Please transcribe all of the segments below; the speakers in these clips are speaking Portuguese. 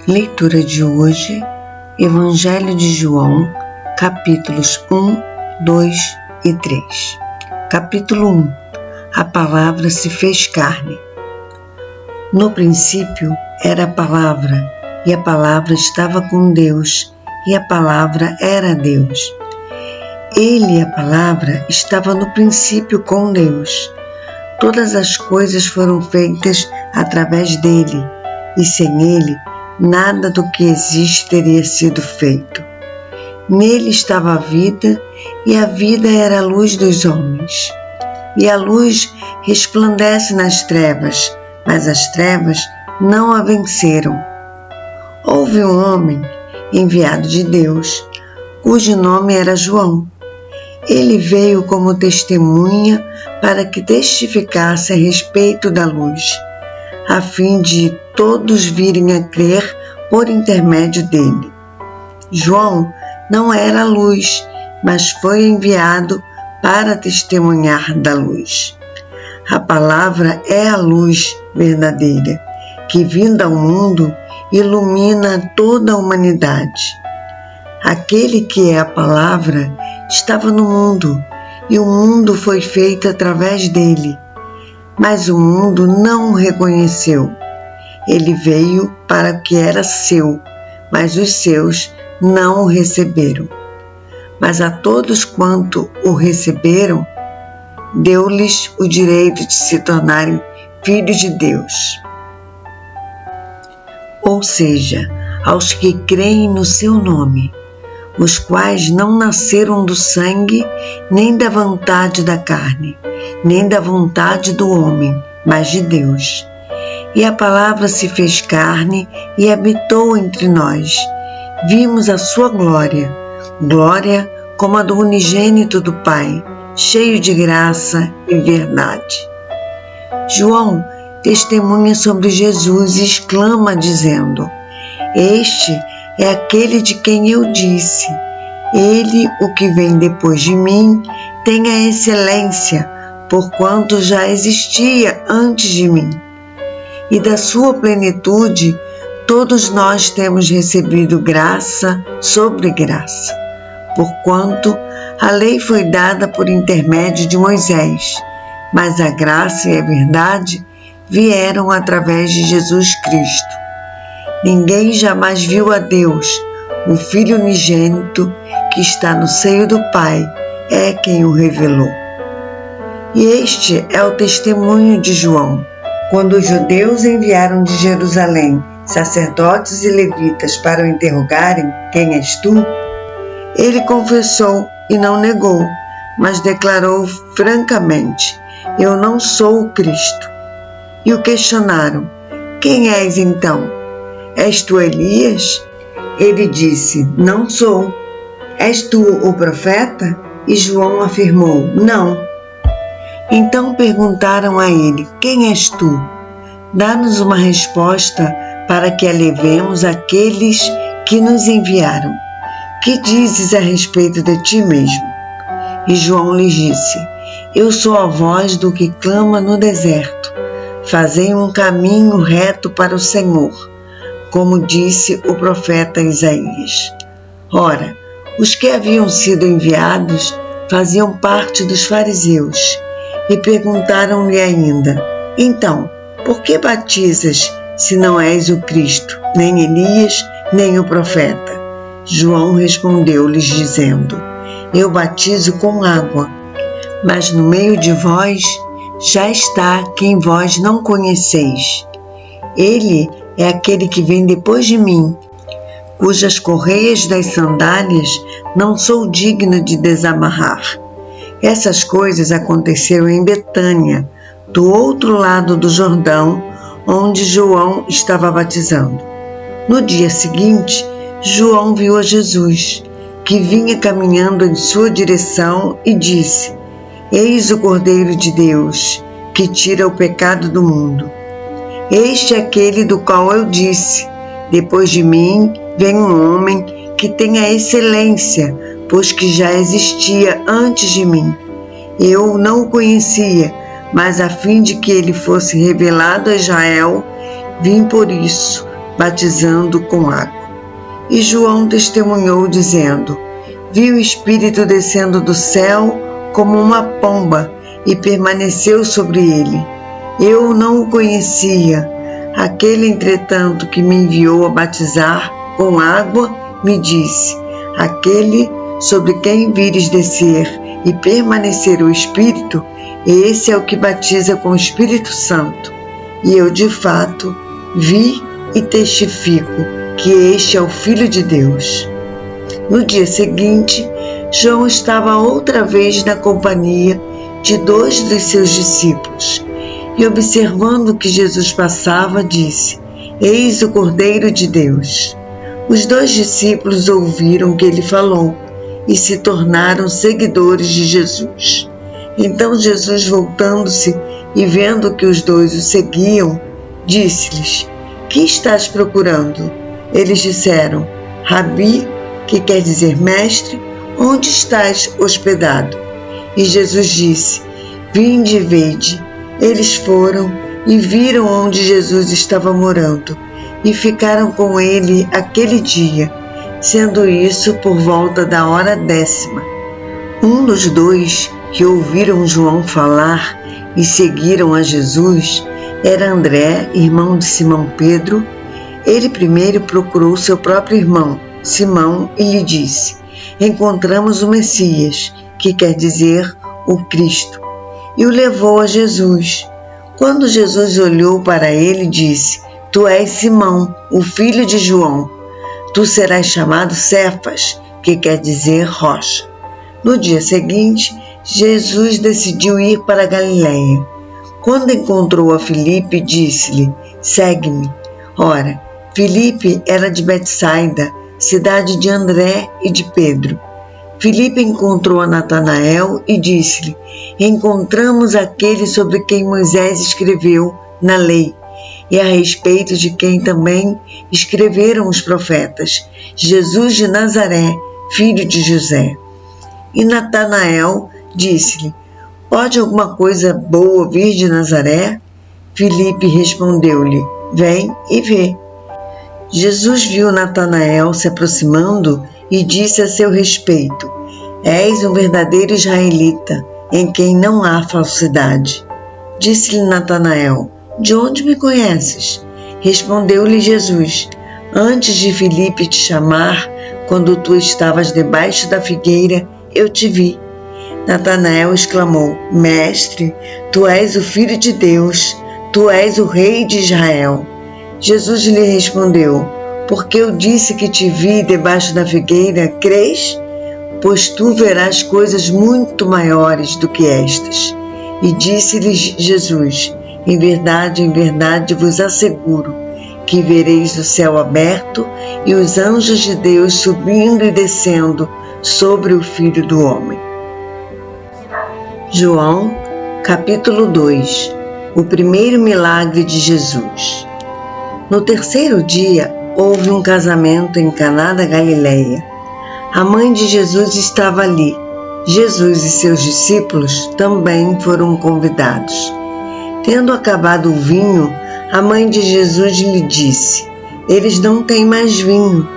Leitura de hoje, Evangelho de João, capítulos 1, 2 e 3. Capítulo 1. A palavra se fez carne. No princípio era a palavra, e a palavra estava com Deus, e a palavra era Deus. Ele, a palavra, estava no princípio com Deus. Todas as coisas foram feitas através dele, e sem ele, nada do que existe teria sido feito. Nele estava a vida, e a vida era a luz dos homens. E a luz resplandece nas trevas, mas as trevas não a venceram. Houve um homem enviado de Deus, cujo nome era João. Ele veio como testemunha para que testificasse a respeito da luz, a fim de todos virem a crer por intermédio dele. João não era a luz, mas foi enviado para testemunhar da luz. A palavra é a luz verdadeira, que vinda ao mundo ilumina toda a humanidade. Aquele que é a palavra estava no mundo, e o mundo foi feito através dele. Mas o mundo não o reconheceu. Ele veio para o que era seu, mas os seus não o receberam. Mas a todos quanto o receberam, deu-lhes o direito de se tornarem filhos de Deus. Ou seja, aos que creem no seu nome, os quais não nasceram do sangue, nem da vontade da carne, nem da vontade do homem, mas de Deus. E a palavra se fez carne e habitou entre nós. Vimos a sua glória, glória como a do unigênito do Pai, cheio de graça e verdade. João testemunha sobre Jesus e exclama dizendo: Este é aquele de quem eu disse, ele, o que vem depois de mim, tem a excelência, porquanto já existia antes de mim. E da sua plenitude, todos nós temos recebido graça sobre graça, porquanto a lei foi dada por intermédio de Moisés, mas a graça e a verdade vieram através de Jesus Cristo. Ninguém jamais viu a Deus. O Filho unigênito que está no seio do Pai é quem o revelou. E este é o testemunho de João. Quando os judeus enviaram de Jerusalém sacerdotes e levitas para o interrogarem: Quem és tu? Ele confessou e não negou, mas declarou francamente: Eu não sou o Cristo. E o questionaram: Quem és então? És tu Elias? Ele disse: Não sou. És tu o profeta? E João afirmou: Não. Então perguntaram a ele: Quem és tu? Dá-nos uma resposta para que a levemos àqueles que nos enviaram. Que dizes a respeito de ti mesmo? E João lhes disse: Eu sou a voz do que clama no deserto. Fazei um caminho reto para o Senhor, como disse o profeta Isaías. Ora, os que haviam sido enviados faziam parte dos fariseus e perguntaram-lhe ainda: Então, por que batizas se não és o Cristo, nem Elias, nem o profeta? João respondeu-lhes dizendo: Eu batizo com água, mas no meio de vós já está quem vós não conheceis. Ele é aquele que vem depois de mim, cujas correias das sandálias não sou digno de desamarrar. Essas coisas aconteceram em Betânia, do outro lado do Jordão, onde João estava batizando. No dia seguinte, João viu a Jesus, que vinha caminhando em sua direção, e disse: Eis o Cordeiro de Deus, que tira o pecado do mundo. Este é aquele do qual eu disse: Depois de mim vem um homem que tem a excelência, pois que já existia antes de mim. Eu não o conhecia, mas a fim de que ele fosse revelado a Israel, vim por isso, batizando com água. E João testemunhou, dizendo: Vi o Espírito descendo do céu como uma pomba e permaneceu sobre ele. Eu não o conhecia. Aquele, entretanto, que me enviou a batizar com água, me disse: Aquele sobre quem vires descer e permanecer o Espírito, esse é o que batiza com o Espírito Santo. E eu, de fato, vi e testifico que este é o Filho de Deus. No dia seguinte, João estava outra vez na companhia de 2 dos seus discípulos e, observando que Jesus passava, disse: Eis o Cordeiro de Deus. Os 2 discípulos ouviram o que ele falou e se tornaram seguidores de Jesus. Então Jesus, voltando-se e vendo que os 2 o seguiam, disse-lhes: Que estás procurando? Eles disseram: Rabi, que quer dizer mestre, onde estás hospedado? E Jesus disse: Vinde e vede. Eles foram e viram onde Jesus estava morando e ficaram com ele aquele dia, sendo isso por volta da hora 10ª. Um dos 2 que ouviram João falar e seguiram a Jesus era André, irmão de Simão Pedro. Ele primeiro procurou seu próprio irmão, Simão, e lhe disse: Encontramos o Messias, que quer dizer o Cristo, e o levou a Jesus. Quando Jesus olhou para ele, disse: Tu és Simão, o filho de João. Tu serás chamado Cefas, que quer dizer rocha. No dia seguinte, Jesus decidiu ir para a Galiléia. Quando encontrou a Filipe, disse-lhe: Segue-me. Ora, Filipe era de Betsaida, cidade de André e de Pedro. Filipe encontrou a Natanael e disse-lhe: Encontramos aquele sobre quem Moisés escreveu na lei, e a respeito de quem também escreveram os profetas, Jesus de Nazaré, filho de José. E Natanael disse-lhe: Pode alguma coisa boa vir de Nazaré? Filipe respondeu-lhe: Vem e vê. Jesus viu Natanael se aproximando e disse a seu respeito: És um verdadeiro israelita, em quem não há falsidade. Disse-lhe Natanael: De onde me conheces? Respondeu-lhe Jesus: Antes de Filipe te chamar, quando tu estavas debaixo da figueira, eu te vi. Natanael exclamou: Mestre, tu és o Filho de Deus, tu és o Rei de Israel. Jesus lhe respondeu: Porque eu disse que te vi debaixo da figueira, crês? Pois tu verás coisas muito maiores do que estas. E disse-lhes Jesus: em verdade vos asseguro que vereis o céu aberto e os anjos de Deus subindo e descendo sobre o Filho do Homem. João, capítulo 2. O primeiro milagre de Jesus. No terceiro dia, houve um casamento em Caná da Galileia. A mãe de Jesus estava ali. Jesus e seus discípulos também foram convidados. Tendo acabado o vinho, a mãe de Jesus lhe disse: Eles não têm mais vinho.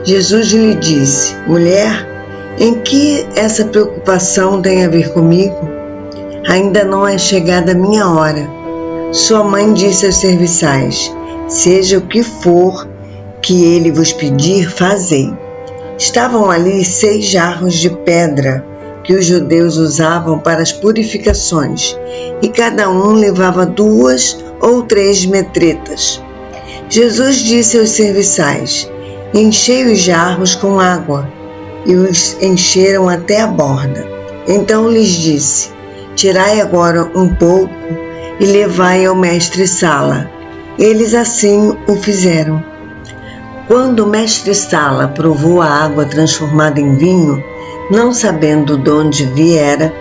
Jesus lhe disse: Mulher, em que essa preocupação tem a ver comigo? Ainda não é chegada a minha hora. Sua mãe disse aos serviçais: Seja o que for que ele vos pedir, fazei. Estavam ali 6 jarros de pedra que os judeus usavam para as purificações, e cada um levava 2 ou 3 metretas. Jesus disse aos serviçais: Enchei os jarros com água, e os encheram até a borda. Então lhes disse: Tirai agora um pouco e levai ao mestre-sala. Eles assim o fizeram. Quando o mestre-sala provou a água transformada em vinho, não sabendo de onde viera,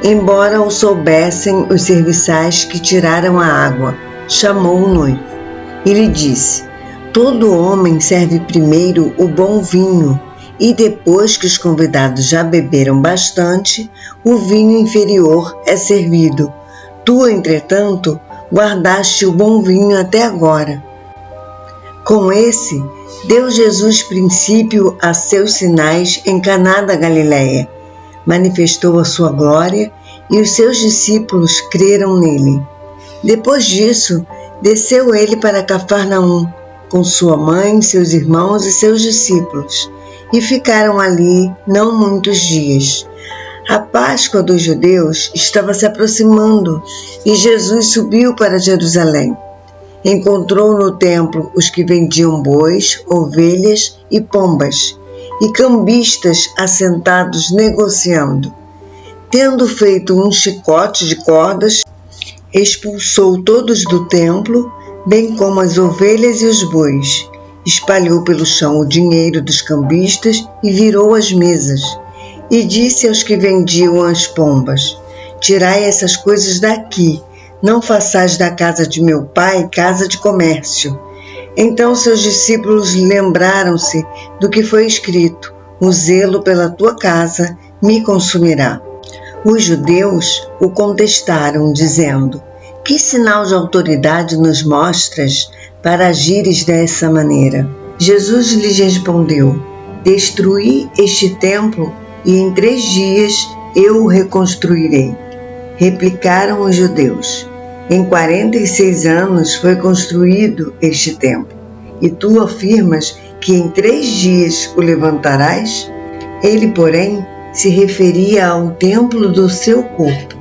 embora o soubessem os serviçais que tiraram a água, chamou o noivo e lhe disse: Todo homem serve primeiro o bom vinho, e depois que os convidados já beberam bastante, o vinho inferior é servido. Tu, entretanto, guardaste o bom vinho até agora. Com esse, deu Jesus princípio a seus sinais em Caná da Galileia. Manifestou a sua glória e os seus discípulos creram nele. Depois disso, desceu ele para Cafarnaum, com sua mãe, seus irmãos e seus discípulos, e ficaram ali não muitos dias. A Páscoa dos judeus estava se aproximando e Jesus subiu para Jerusalém. Encontrou no templo os que vendiam bois, ovelhas e pombas, e cambistas assentados negociando. Tendo feito um chicote de cordas, expulsou todos do templo, bem como as ovelhas e os bois. Espalhou pelo chão o dinheiro dos cambistas e virou as mesas. E disse aos que vendiam as pombas: Tirai essas coisas daqui, não façais da casa de meu pai casa de comércio. Então seus discípulos lembraram-se do que foi escrito: O zelo pela tua casa me consumirá. Os judeus o contestaram, dizendo: Que sinal de autoridade nos mostras para agires dessa maneira? Jesus lhes respondeu: Destruí este templo e em 3 dias eu o reconstruirei. Replicaram os judeus: Em 46 anos foi construído este templo, e tu afirmas que em 3 dias o levantarás? Ele, porém, se referia ao templo do seu corpo.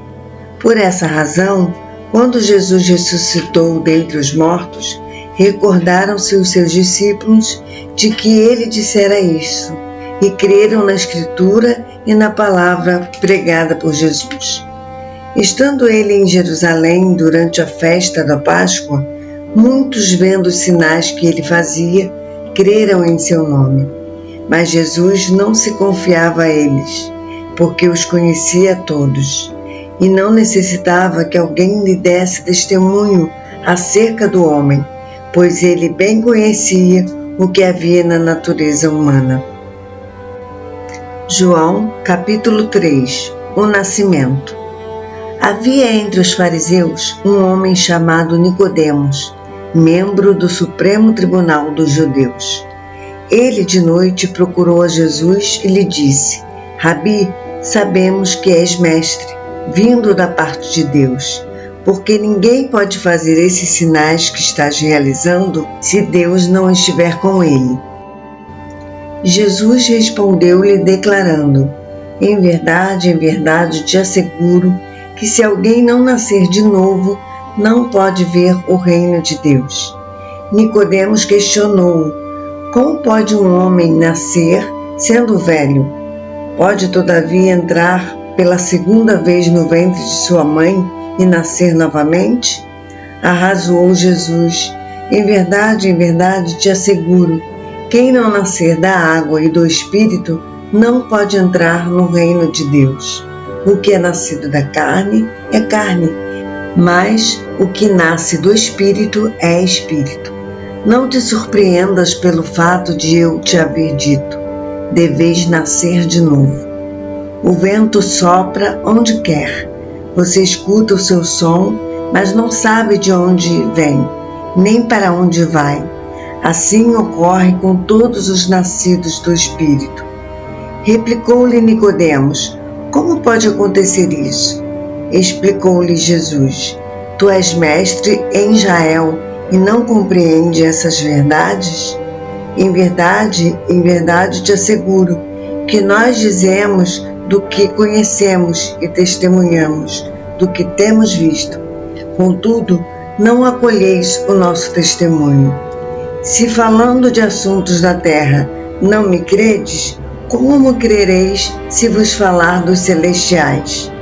Por essa razão, quando Jesus ressuscitou dentre os mortos, recordaram-se os seus discípulos de que ele dissera isso, e creram na Escritura e na palavra pregada por Jesus. Estando ele em Jerusalém durante a festa da Páscoa, muitos, vendo os sinais que ele fazia, creram em seu nome. Mas Jesus não se confiava a eles, porque os conhecia a todos, e não necessitava que alguém lhe desse testemunho acerca do homem, pois ele bem conhecia o que havia na natureza humana. João, capítulo 3. O nascimento. Havia entre os fariseus um homem chamado Nicodemos, membro do Supremo Tribunal dos Judeus. Ele de noite procurou a Jesus e lhe disse: Rabi, sabemos que és mestre, vindo da parte de Deus, porque ninguém pode fazer esses sinais que estás realizando se Deus não estiver com ele. Jesus respondeu-lhe declarando: em verdade te asseguro que se alguém não nascer de novo, não pode ver o reino de Deus. Nicodemos questionou: como pode um homem nascer sendo velho? Pode todavia entrar pela 2ª vez no ventre de sua mãe e nascer novamente? Arrazoou Jesus: em verdade te asseguro, quem não nascer da água e do Espírito não pode entrar no reino de Deus. O que é nascido da carne é carne, mas o que nasce do Espírito é Espírito. Não te surpreendas pelo fato de eu te haver dito: deveis nascer de novo. O vento sopra onde quer. Você escuta o seu som, mas não sabe de onde vem, nem para onde vai. Assim ocorre com todos os nascidos do Espírito. Replicou-lhe Nicodemos: como pode acontecer isso? Explicou-lhe Jesus: tu és mestre em Israel e não compreende essas verdades? Em verdade te asseguro que nós dizemos do que conhecemos e testemunhamos do que temos visto. Contudo, não acolheis o nosso testemunho. Se falando de assuntos da terra não me credes, como crereis se vos falar dos celestiais?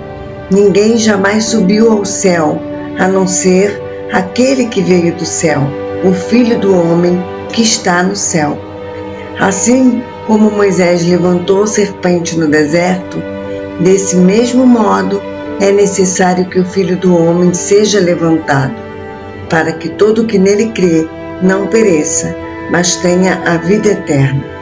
Ninguém jamais subiu ao céu, a não ser aquele que veio do céu, o Filho do Homem que está no céu. Assim como Moisés levantou a serpente no deserto, desse mesmo modo é necessário que o Filho do Homem seja levantado, para que todo o que nele crê não pereça, mas tenha a vida eterna.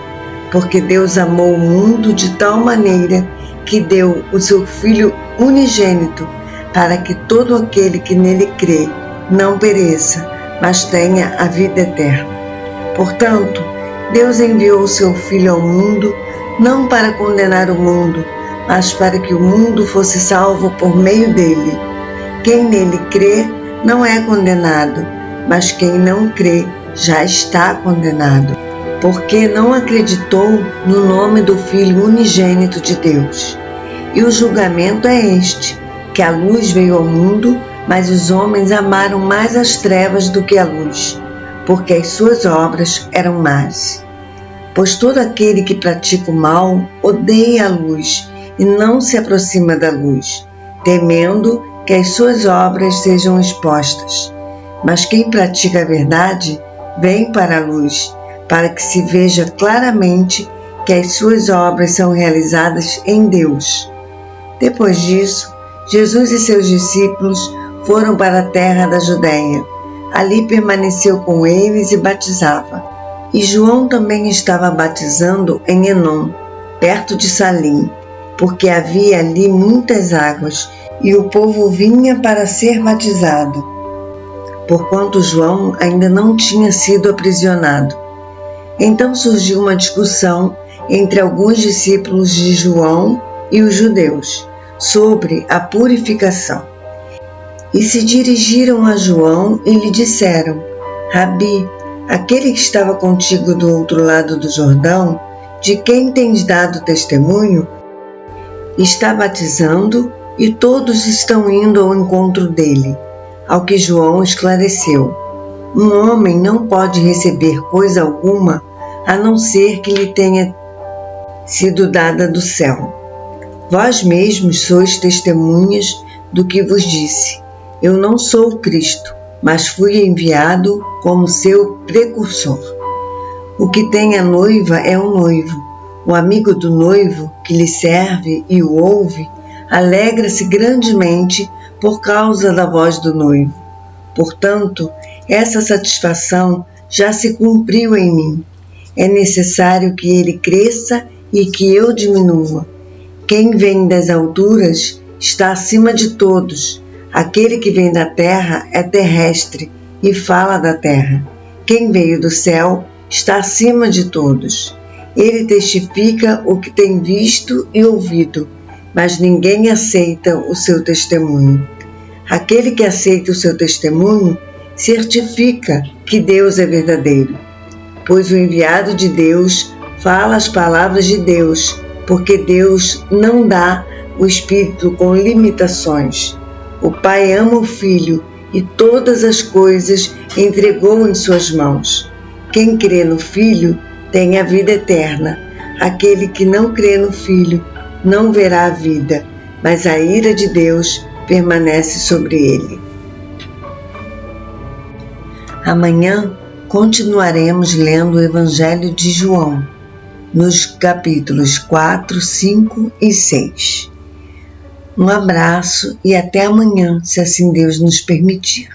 Porque Deus amou o mundo de tal maneira que deu o seu Filho unigênito, para que todo aquele que nele crê não pereça, mas tenha a vida eterna. Portanto, Deus enviou o seu Filho ao mundo, não para condenar o mundo, mas para que o mundo fosse salvo por meio dele. Quem nele crê não é condenado, mas quem não crê já está condenado, porque não acreditou no nome do Filho unigênito de Deus. E o julgamento é este, que a luz veio ao mundo, mas os homens amaram mais as trevas do que a luz, porque as suas obras eram más. Pois todo aquele que pratica o mal odeia a luz e não se aproxima da luz, temendo que as suas obras sejam expostas. Mas quem pratica a verdade vem para a luz, para que se veja claramente que as suas obras são realizadas em Deus. Depois disso, Jesus e seus discípulos foram para a terra da Judéia. Ali permaneceu com eles e batizava. E João também estava batizando em Enom, perto de Salim, porque havia ali muitas águas, e o povo vinha para ser batizado, porquanto João ainda não tinha sido aprisionado. Então surgiu uma discussão entre alguns discípulos de João e os judeus sobre a purificação. E se dirigiram a João e lhe disseram: Rabi, aquele que estava contigo do outro lado do Jordão, de quem tens dado testemunho, está batizando e todos estão indo ao encontro dele. Ao que João esclareceu: um homem não pode receber coisa alguma a não ser que lhe tenha sido dada do céu. Vós mesmos sois testemunhas do que vos disse. Eu não sou o Cristo, mas fui enviado como seu precursor. O que tem a noiva é o noivo. O amigo do noivo, que lhe serve e o ouve, alegra-se grandemente por causa da voz do noivo. Portanto, essa satisfação já se cumpriu em mim. É necessário que ele cresça e que eu diminua. Quem vem das alturas está acima de todos. Aquele que vem da terra é terrestre e fala da terra. Quem veio do céu está acima de todos. Ele testifica o que tem visto e ouvido, mas ninguém aceita o seu testemunho. Aquele que aceita o seu testemunho certifica que Deus é verdadeiro, pois o enviado de Deus fala as palavras de Deus, porque Deus não dá o Espírito com limitações. O Pai ama o Filho e todas as coisas entregou em suas mãos. Quem crê no Filho tem a vida eterna. Aquele que não crê no Filho não verá a vida, mas a ira de Deus permanece sobre ele. Amanhã continuaremos lendo o Evangelho de João, nos capítulos 4, 5 e 6. Um abraço e até amanhã, se assim Deus nos permitir.